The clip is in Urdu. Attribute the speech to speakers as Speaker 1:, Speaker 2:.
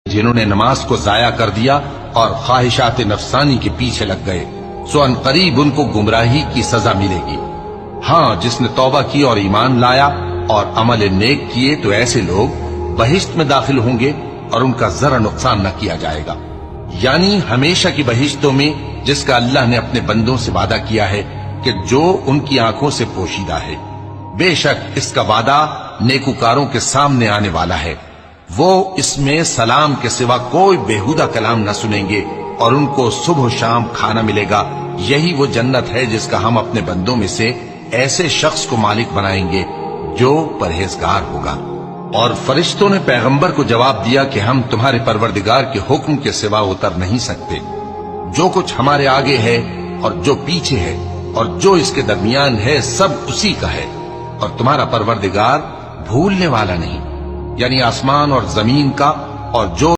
Speaker 1: جنہوں نے نماز کو ضائع کر دیا اور خواہشات نفسانی کے پیچھے لگ گئے، سو ان قریب ان کو گمراہی کی سزا ملے گی۔ ہاں، جس نے توبہ کی اور ایمان لایا اور عمل نیک کیے تو ایسے لوگ بہشت میں داخل ہوں گے اور ان کا ذرا نقصان نہ کیا جائے گا، یعنی ہمیشہ کی بہشتوں میں جس کا اللہ نے اپنے بندوں سے وعدہ کیا ہے کہ جو ان کی آنکھوں سے پوشیدہ ہے۔ بے شک اس کا وعدہ نیکوکاروں کے سامنے آنے والا ہے، وہ اس میں سلام کے سوا کوئی بیہودہ کلام نہ سنیں گے اور ان کو صبح و شام کھانا ملے گا۔ یہی وہ جنت ہے جس کا ہم اپنے بندوں میں سے ایسے شخص کو مالک بنائیں گے جو پرہیزگار ہوگا۔ اور فرشتوں نے پیغمبر کو جواب دیا کہ ہم تمہارے پروردگار کے حکم کے سوا اتر نہیں سکتے۔ جو کچھ ہمارے آگے ہے اور جو پیچھے ہے اور جو اس کے درمیان ہے سب اسی کا ہے، اور تمہارا پروردگار بھولنے والا نہیں، یعنی آسمان اور زمین کا اور جو